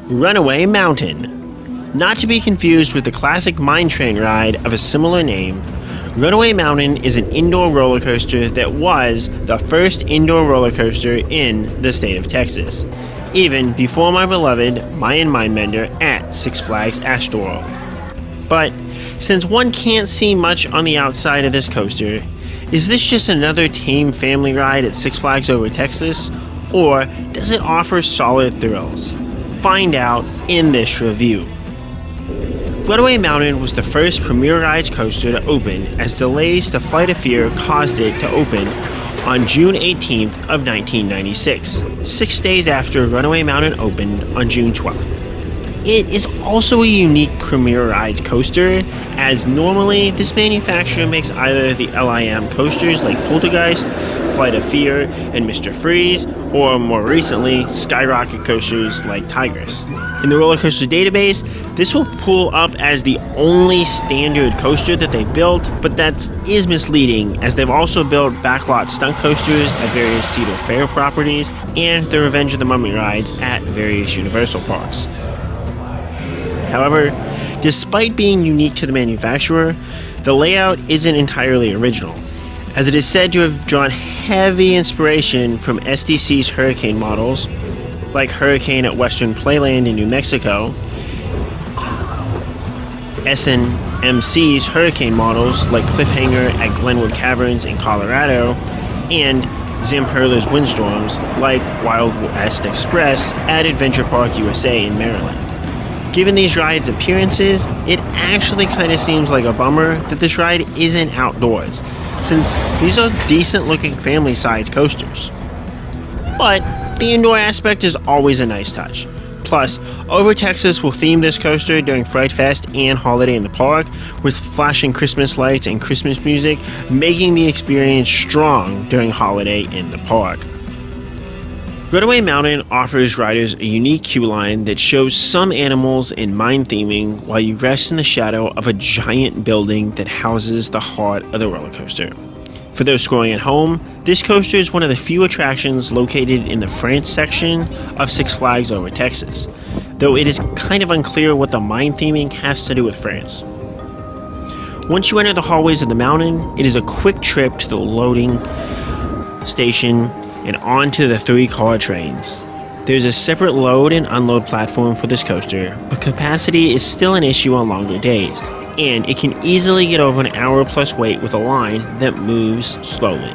Runaway Mountain. Not to be confused with the classic mine train ride of a similar name, Runaway Mountain is an indoor roller coaster that was the first indoor roller coaster in the state of Texas, even before my beloved Mayan Mindbender at Six Flags Astroworld. But since one can't see much on the outside of this coaster, is this just another tame family ride at Six Flags Over Texas, or does it offer solid thrills? Find out in this review. Runaway Mountain was the first Premier Rides coaster to open as delays to Flight of Fear caused it to open on June 18th of 1996, 6 days after Runaway Mountain opened on June 12th. It is also a unique Premier Rides coaster, as normally this manufacturer makes either the LIM coasters like Poltergeist, Flight of Fear, and Mr. Freeze, or more recently, Skyrocket coasters like Tigress. In the roller coaster database, this will pull up as the only standard coaster that they built, but that is misleading, as they've also built backlot stunt coasters at various Cedar Fair properties and the Revenge of the Mummy rides at various Universal parks. However, despite being unique to the manufacturer, the layout isn't entirely original, as it is said to have drawn heavy inspiration from SDC's Hurricane models, like Hurricane at Western Playland in New Mexico, SNMC's Hurricane models like Cliffhanger at Glenwood Caverns in Colorado, and Zamperla's Windstorms like Wild West Express at Adventure Park USA in Maryland. Given these rides' appearances, it actually kind of seems like a bummer that this ride isn't outdoors, since these are decent looking family-sized coasters. But the indoor aspect is always a nice touch. Plus, Over Texas will theme this coaster during Fright Fest and Holiday in the Park, with flashing Christmas lights and Christmas music, making the experience strong during Holiday in the Park. Runaway Mountain offers riders a unique queue line that shows some animals in mine theming while you rest in the shadow of a giant building that houses the heart of the roller coaster. For those scrolling at home, this coaster is one of the few attractions located in the France section of Six Flags Over Texas, though it is kind of unclear what the mine theming has to do with France. Once you enter the hallways of the mountain, it is a quick trip to the loading station and onto the 3-car trains. There's a separate load and unload platform for this coaster, but capacity is still an issue on longer days, and it can easily get over an hour plus wait with a line that moves slowly.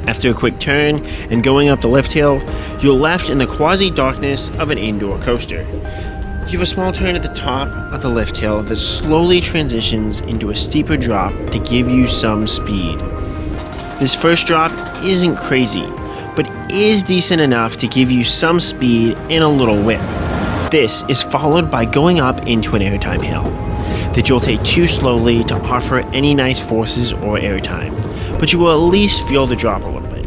After a quick turn and going up the lift hill, you're left in the quasi-darkness of an indoor coaster. You have a small turn at the top of the lift hill that slowly transitions into a steeper drop to give you some speed. This first drop isn't crazy, but is decent enough to give you some speed and a little whip. This is followed by going up into an airtime hill that you'll take too slowly to offer any nice forces or airtime, but you will at least feel the drop a little bit.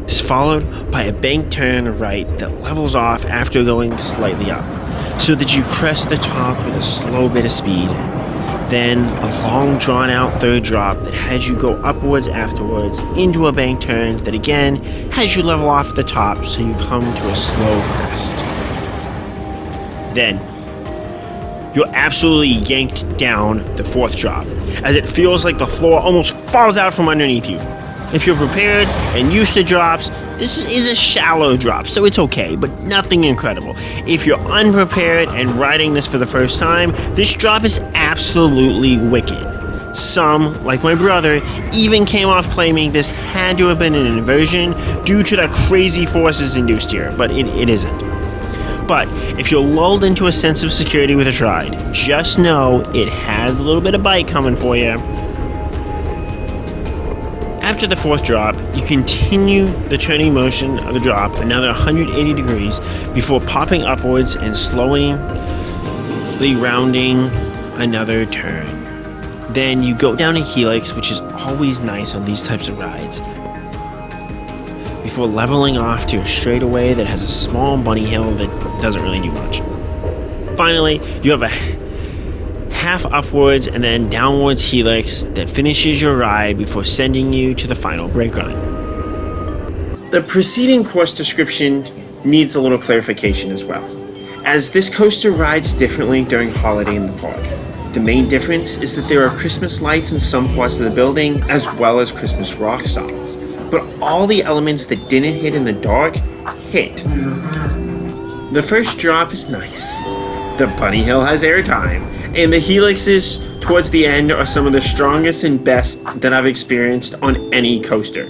It's followed by a bank turn right that levels off after going slightly up, so that you crest the top with a slow bit of speed. Then a long drawn out third drop that has you go upwards afterwards into a bank turn that again has you level off the top so you come to a slow crest. Then you're absolutely yanked down the fourth drop, as it feels like the floor almost falls out from underneath you. If you're prepared and used to drops, this is a shallow drop, so it's okay, but nothing incredible. If you're unprepared and riding this for the first time, this drop is absolutely wicked. Some, like my brother, even came off claiming this had to have been an inversion due to the crazy forces induced here, but it isn't. But if you're lulled into a sense of security with this ride, just know it has a little bit of bite coming for you. After the fourth drop, you continue the turning motion of the drop another 180 degrees before popping upwards and slowly rounding another turn. Then you go down a helix, which is always nice on these types of rides, before leveling off to a straightaway that has a small bunny hill that doesn't really do much. Finally, you have a half upwards and then downwards helix that finishes your ride before sending you to the final brake run. The preceding course description needs a little clarification as well, as this coaster rides differently during holiday in the park. The main difference is that there are Christmas lights in some parts of the building, as well as Christmas rock stars. But all the elements that didn't hit in the dark hit. The first drop is nice. The bunny hill has airtime, and the helixes towards the end are some of the strongest and best that I've experienced on any coaster.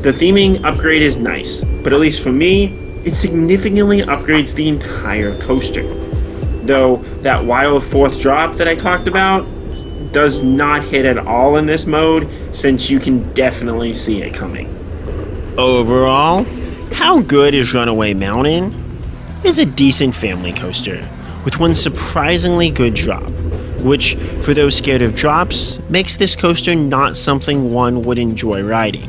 The theming upgrade is nice, but at least for me, it significantly upgrades the entire coaster. Though that wild fourth drop that I talked about does not hit at all in this mode, since you can definitely see it coming. Overall, how good is Runaway Mountain? It's a decent family coaster, with one surprisingly good drop, which, for those scared of drops, makes this coaster not something one would enjoy riding.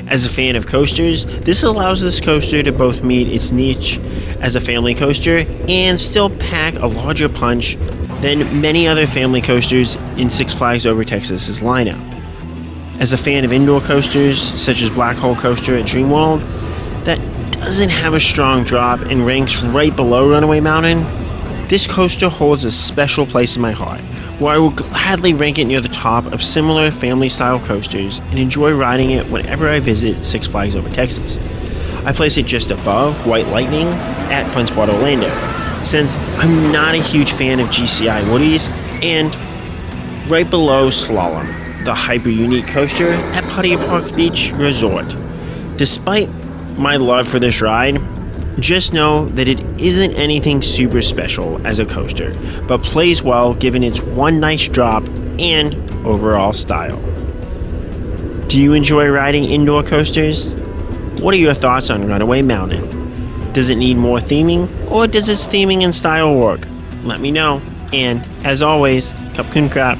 As a fan of coasters, this allows this coaster to both meet its niche as a family coaster and still pack a larger punch than many other family coasters in Six Flags Over Texas's lineup. As a fan of indoor coasters, such as Blackhole Coaster at Dreamworld, that doesn't have a strong drop and ranks right below Runaway Mountain, this coaster holds a special place in my heart, where I will gladly rank it near the top of similar family-style coasters and enjoy riding it whenever I visit Six Flags Over Texas. I place it just above White Lightning at Fun Spot Orlando, since I'm not a huge fan of GCI Woodies, and right below Slalom, the hyper-unique coaster at Putty Park Beach Resort. Despite my love for this ride, just know that it isn't anything super special as a coaster, but plays well given its one nice drop and overall style. Do you enjoy riding indoor coasters? What are your thoughts on Runaway Mountain? Does it need more theming, or does its theming and style work? Let me know, and as always, Cupcake Crap.